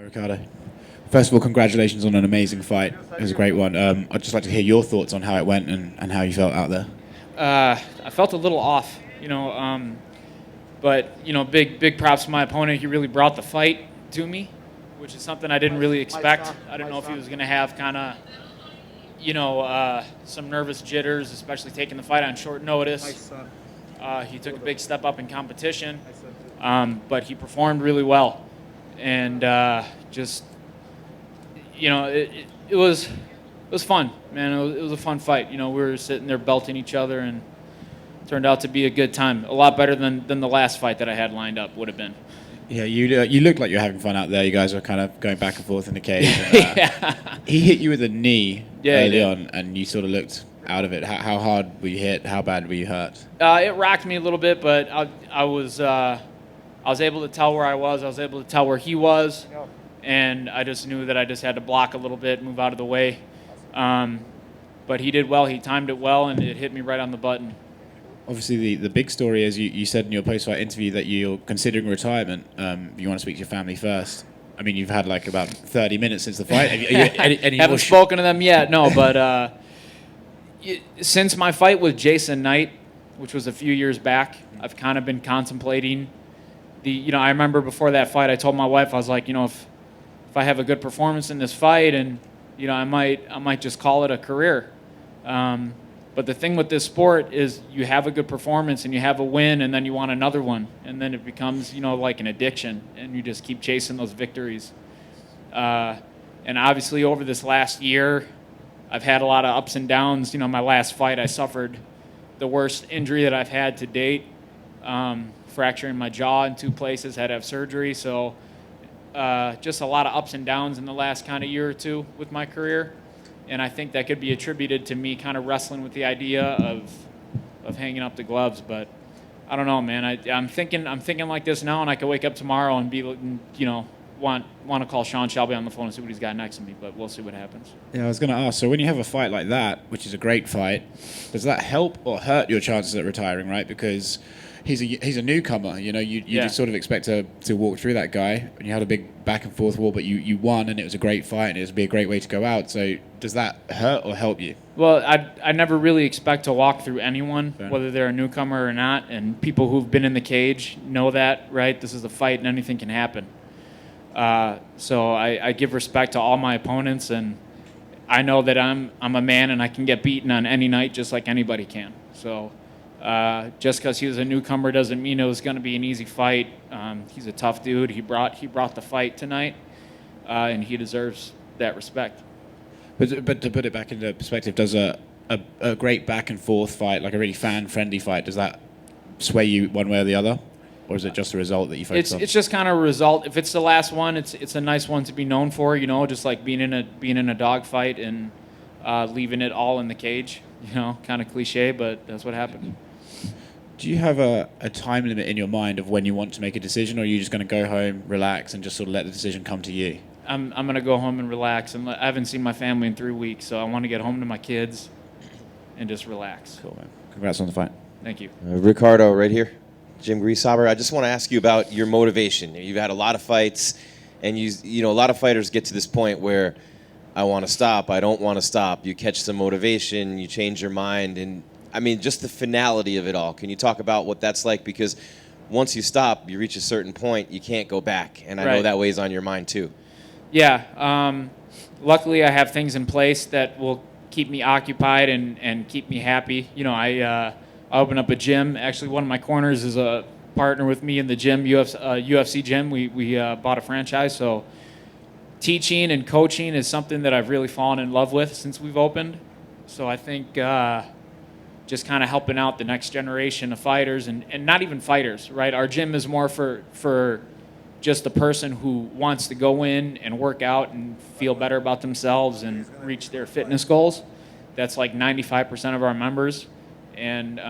Ricardo. First of all, congratulations on an amazing fight. It was a great one. I'd just like to hear your thoughts on how it went and how you felt out there. I felt a little off, but big props to my opponent. He really brought the fight to me, which is something I didn't really expect. I didn't know if he was going to have kind of, some nervous jitters, especially taking the fight on short notice. He took a big step up in competition, but he performed really well, and it was fun, man. It was a fun fight. We were sitting there belting each other, and it turned out to be a good time. A lot better than the last fight that I had lined up would have been. Yeah, you looked like you're having fun out there. You guys were kind of going back and forth in the cage. And, Yeah. He hit you with a knee early did. on, and you sort of looked out of it. How hard were you hit? How bad were you hurt? It rocked me a little bit, but I was able to tell where I was. I was able to tell where he was, and I just knew that I just had to block a little bit, move out of the way. But he did well. He timed it well, and it hit me right on the button. Obviously, the big story is you said in your post-fight interview that you're considering retirement. You want to speak to your family first. I mean, you've had like about 30 minutes since the fight. Haven't spoken to them yet, no. But since my fight with Jason Knight, which was a few years back, I've kind of been contemplating I remember before that fight, I told my wife, I was like, if I have a good performance in this fight, and I might just call it a career. But the thing with this sport is you have a good performance and you have a win, and then you want another one, and then it becomes like an addiction, and you just keep chasing those victories. And obviously over this last year, I've had a lot of ups and downs. My last fight, I suffered the worst injury that I've had to date, fracturing my jaw in 2 places, had to have surgery. So just a lot of ups and downs in the last kind of year or two with my career. And I think that could be attributed to me kind of wrestling with the idea of hanging up the gloves. But I don't know, man. I'm thinking like this now, and I could wake up tomorrow and be, want to call Sean Shelby on the phone and see what he's got next to me. But we'll see what happens. Yeah, I was going to ask. So when you have a fight like that, which is a great fight, does that help or hurt your chances at retiring? Right, because he's a newcomer. You just sort of expect to walk through that guy, and you had a big back and forth war, but you won, and it was a great fight, and it would be a great way to go out. So does that hurt or help you? Well, I never really expect to walk through anyone, whether they're a newcomer or not, and people who've been in the cage know that, right? This is a fight, and anything can happen. So I give respect to all my opponents, and I know that I'm a man, and I can get beaten on any night just like anybody can. So just because he was a newcomer doesn't mean it was going to be an easy fight. He's a tough dude. He brought the fight tonight, and he deserves that respect. But to put it back into perspective, does a great back and forth fight, like a really fan-friendly fight, does that sway you one way or the other? Or is it just a result that you focus on? It's just kind of a result. If it's the last one, it's a nice one to be known for, just like being in a dog fight and leaving it all in the cage. Kind of cliche, but that's what happened. Do you have a time limit in your mind of when you want to make a decision, or are you just going to go home, relax, and just sort of let the decision come to you? I'm going to go home and relax. And I haven't seen my family in 3 weeks, so I want to get home to my kids and just relax. Cool, man. Congrats on the fight. Thank you. Ricardo, right here. Jim Grieshaber, I just want to ask you about your motivation. You've had a lot of fights, and a lot of fighters get to this point where I want to stop, I don't want to stop. You catch some motivation, you change your mind, and I mean, just the finality of it all. Can you talk about what that's like? Because once you stop, you reach a certain point, you can't go back, and I know that weighs on your mind too. Yeah. Luckily, I have things in place that will keep me occupied and keep me happy. I opened up a gym. Actually, one of my corners is a partner with me in the gym, UFC gym. We bought a franchise, so teaching and coaching is something that I've really fallen in love with since we've opened. So I think just kind of helping out the next generation of fighters and not even fighters, right? Our gym is more for just the person who wants to go in and work out and feel better about themselves and reach their fitness goals. That's like 95% of our members. And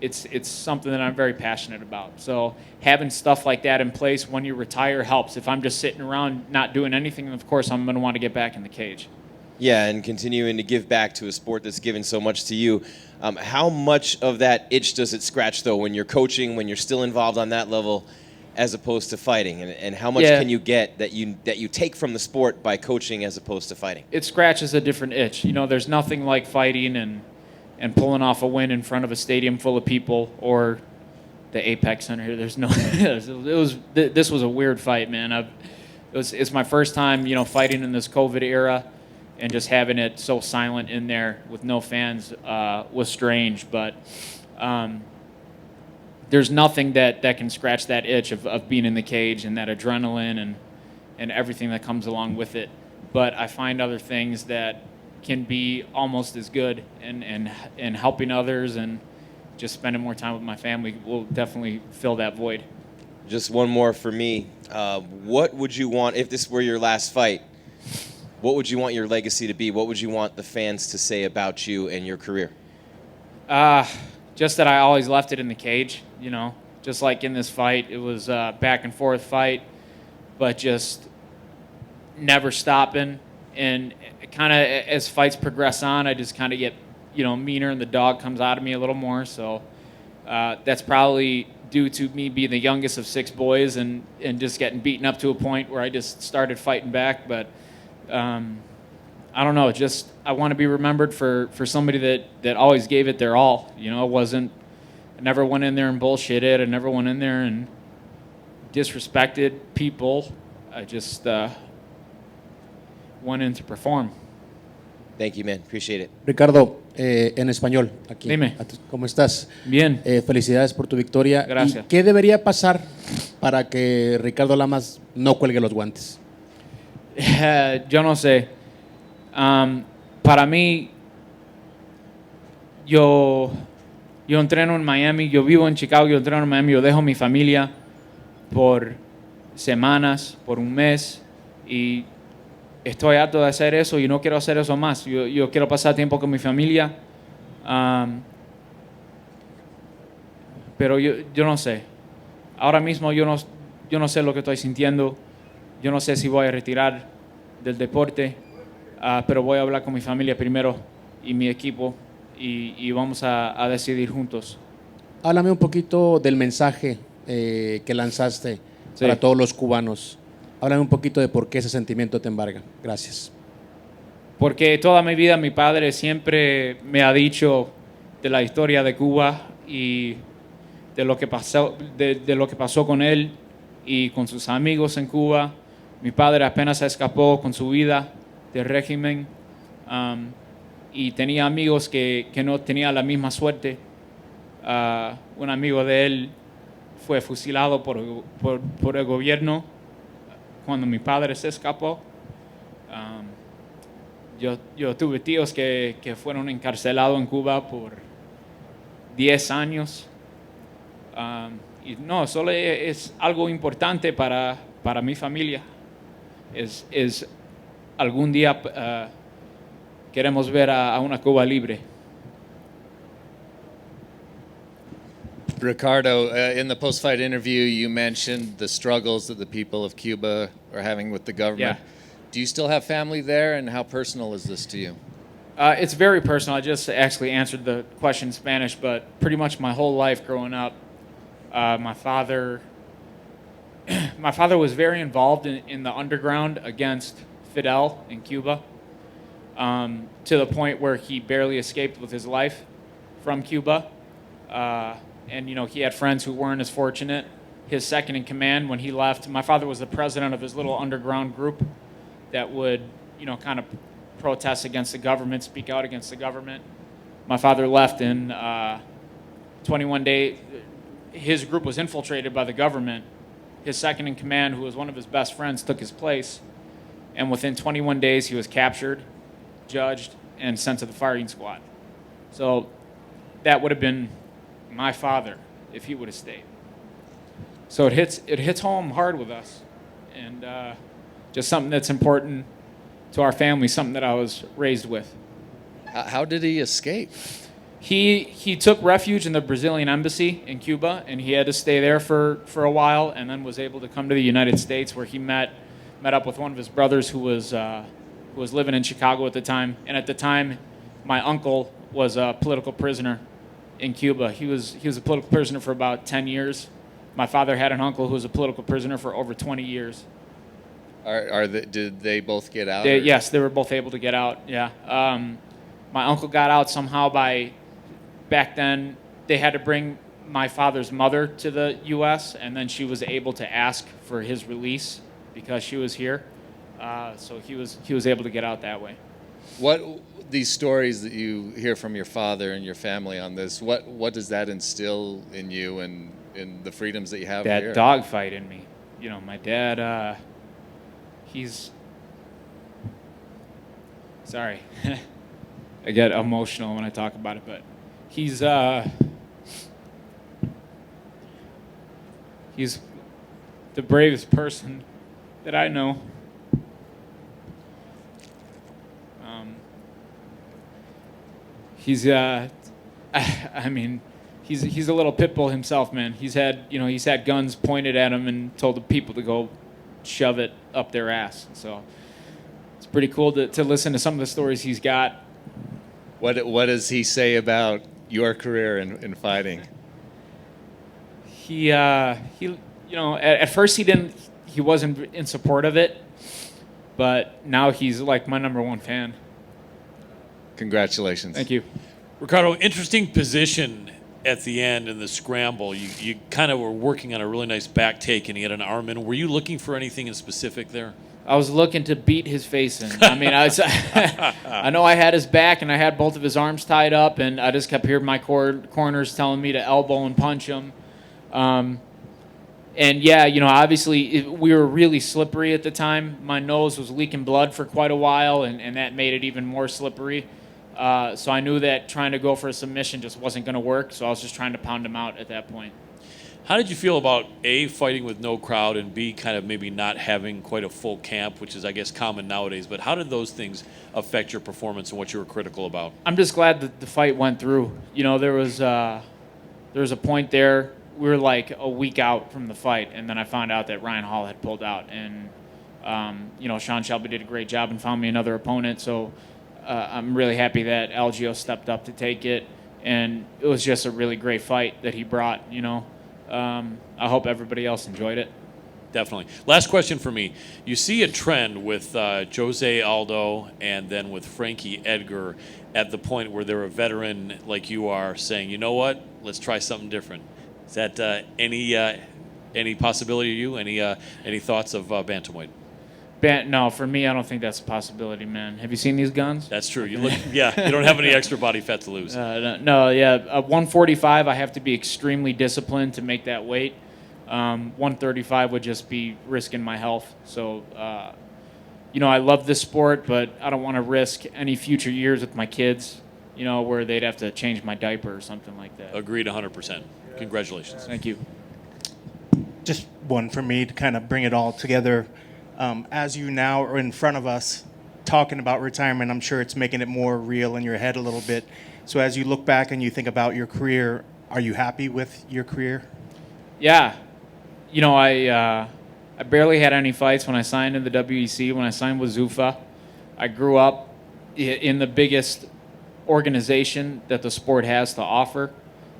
it's something that I'm very passionate about. So having stuff like that in place when you retire helps. If I'm just sitting around not doing anything, of course I'm going to want to get back in the cage. Yeah, and continuing to give back to a sport that's given so much to you. How much of that itch does it scratch, though, when you're coaching, when you're still involved on that level, as opposed to fighting, and how much can you get that you take from the sport by coaching as opposed to fighting? It scratches a different itch. You know, there's nothing like fighting and pulling off a win in front of a stadium full of people or the Apex Center here. There's no. This was a weird fight, man. It's my first time, you know, fighting in this COVID era, and just having it so silent in there with no fans was strange. But there's nothing that can scratch that itch of being in the cage and that adrenaline and everything that comes along with it. But I find other things that can be almost as good, and helping others and just spending more time with my family will definitely fill that void. Just one more for me. What would you want, if this were your last fight, what would you want your legacy to be? What would you want the fans to say about you and your career? Just that I always left it in the cage, you know. Just like in this fight, it was a back and forth fight, but just never stopping. And kind of as fights progress on, I just kind of get, you know, meaner, and the dog comes out of me a little more. So that's probably due to me being the youngest of 6 boys and just getting beaten up to a point where I just started fighting back. But I don't know, just I want to be remembered for somebody that always gave it their all. You know, I never went in there and bullshitted. I never went in there and disrespected people. I just went in to perform. Thank you, man. Appreciate it. Ricardo, en español, aquí. Dime. ¿Cómo estás? Bien. Felicidades por tu victoria. Gracias. ¿Y qué debería pasar para que Ricardo Lamas no cuelgue los guantes? Yo no sé. Para mí, yo entreno en Miami, yo vivo en Chicago, yo entreno en Miami, yo dejo mi familia por semanas, por un mes, y estoy harto de hacer eso y no quiero hacer eso más. Yo quiero pasar tiempo con mi familia, pero yo no sé. Ahora mismo yo no sé lo que estoy sintiendo. Yo no sé si voy a retirar del deporte, pero voy a hablar con mi familia primero y mi equipo y vamos a decidir juntos. Háblame un poquito del mensaje que lanzaste para todos los cubanos. Háblame un poquito de por qué ese sentimiento te embarga. Gracias. Porque toda mi vida mi padre siempre me ha dicho de la historia de Cuba y de lo que pasó, de lo que pasó con él y con sus amigos en Cuba. Mi padre apenas se escapó con su vida del régimen y tenía amigos que no tenían la misma suerte. Un amigo de él fue fusilado por el gobierno cuando mi padre se escapó. Yo tuve tíos que fueron encarcelados en Cuba por 10 años. Y no, solo es algo importante para mi familia. Es algún día queremos ver a una Cuba libre. Ricardo, in the post-fight interview, you mentioned the struggles that the people of Cuba are having with the government. Yeah. Do you still have family there, and how personal is this to you? It's very personal. I just actually answered the question in Spanish, but pretty much my whole life growing up, my father was very involved in the underground against Fidel in Cuba, to the point where he barely escaped with his life from Cuba. And, you know, he had friends who weren't as fortunate. His second in command, when he left, my father was the president of his little underground group that would, you know, kind of protest against the government, speak out against the government. My father left in 21 days. His group was infiltrated by the government. His second in command, who was one of his best friends, took his place. And within 21 days, he was captured, judged, and sent to the firing squad. So that would have been my father if he would have stayed. So it hits home hard with us, and just something that's important to our family, something that I was raised with. How did he escape? He took refuge in the Brazilian embassy in Cuba, and he had to stay there for a while, and then was able to come to the United States, where he met up with one of his brothers who was living in Chicago at the time. And at the time, my uncle was a political prisoner in Cuba. He was a political prisoner for about 10 years, My father had an uncle who was a political prisoner for over 20 years. Did they both get out? Yes, they were both able to get out. Yeah. My uncle got out somehow back then they had to bring my father's mother to the U.S. and then she was able to ask for his release because she was here. So he was able to get out that way. What these stories that you hear from your father and your family on this? What does that instill in you and in the freedoms that you have that here? Dogfight in me. My dad. He's sorry. I get emotional when I talk about it, but he's the bravest person that I know. He's I mean, he's a little pit bull himself, man. He's had guns pointed at him and told the people to go shove it up their ass. So it's pretty cool to listen to some of the stories he's got. What does he say about your career in fighting? He at first he wasn't in support of it, but now he's like my number one fan. Congratulations. Thank you. Ricardo, interesting position at the end in the scramble. You kind of were working on a really nice back take and he had an arm in. Were you looking for anything in specific there? I was looking to beat his face in. I mean, I know I had his back and I had both of his arms tied up, and I just kept hearing my corners telling me to elbow and punch him. And yeah, obviously we were really slippery at the time. My nose was leaking blood for quite a while, and that made it even more slippery. So I knew that trying to go for a submission just wasn't going to work, so I was just trying to pound him out at that point. How did you feel about A, fighting with no crowd, and B, kind of maybe not having quite a full camp, which is, I guess, common nowadays, but how did those things affect your performance and what you were critical about? I'm just glad that the fight went through. There was a point there, we were like a week out from the fight, and then I found out that Ryan Hall had pulled out, and Sean Shelby did a great job and found me another opponent, so I'm really happy that Algeo stepped up to take it, and it was just a really great fight that he brought. I hope everybody else enjoyed it. Definitely. Last question for me. You see a trend with Jose Aldo and then with Frankie Edgar at the point where they're a veteran like you are saying, you know what, let's try something different. Is that any possibility to you? Any thoughts of bantamweight? No, for me, I don't think that's a possibility, man. Have you seen these guns? That's true. You don't have any extra body fat to lose. No, 145, I have to be extremely disciplined to make that weight. 135 would just be risking my health. So, I love this sport, but I don't want to risk any future years with my kids, where they'd have to change my diaper or something like that. Agreed 100%. Congratulations. Thank you. Just one for me to kind of bring it all together. As you now are in front of us talking about retirement, I'm sure it's making it more real in your head a little bit. So as you look back and you think about your career, are you happy with your career? Yeah. I barely had any fights when I signed in the WEC, when I signed with Zuffa. I grew up in the biggest organization that the sport has to offer.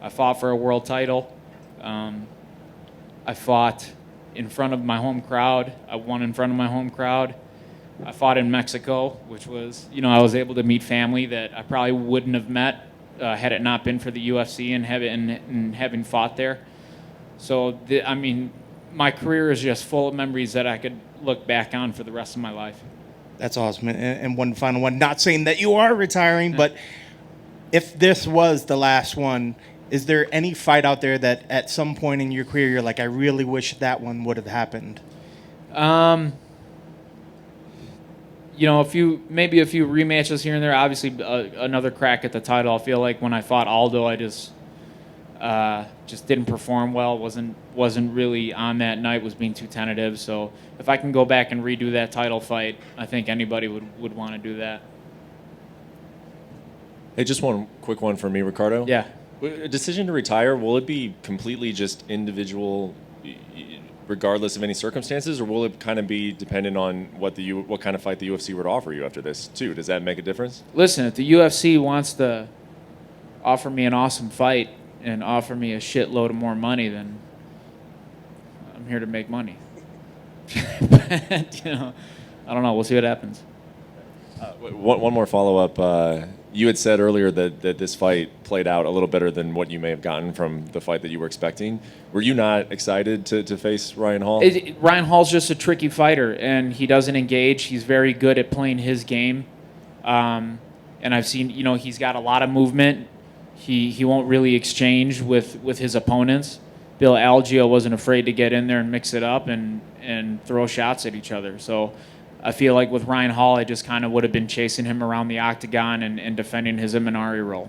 I fought for a world title. I fought in front of my home crowd. I won in front of my home crowd. I fought in Mexico, which was, I was able to meet family that I probably wouldn't have met had it not been for the UFC and having fought there. So, my career is just full of memories that I could look back on for the rest of my life. That's awesome. And one final one, not saying that you are retiring, but if this was the last one, is there any fight out there that at some point in your career you're like, I really wish that one would have happened? A few rematches here and there. Obviously, another crack at the title. I feel like when I fought Aldo, I just didn't perform well. wasn't really on that night. Was being too tentative. So if I can go back and redo that title fight, I think anybody would want to do that. Hey, just one quick one for me, Ricardo. Yeah. A decision to retire, will it be completely just individual, regardless of any circumstances, or will it kind of be dependent on what kind of fight the UFC would offer you after this too? Does that make a difference? Listen, if the UFC wants to offer me an awesome fight and offer me a shitload of more money, then I'm here to make money. But, I don't know. We'll see what happens. One more follow-up. You had said earlier that this fight played out a little better than what you may have gotten from the fight that you were expecting. Were you not excited to face Ryan Hall? Ryan Hall's just a tricky fighter, and he doesn't engage. He's very good at playing his game. And I've seen, he's got a lot of movement. He won't really exchange with his opponents. Bill Algeo wasn't afraid to get in there and mix it up and throw shots at each other. So I feel like with Ryan Hall, I just kind of would have been chasing him around the octagon and defending his Imanari role.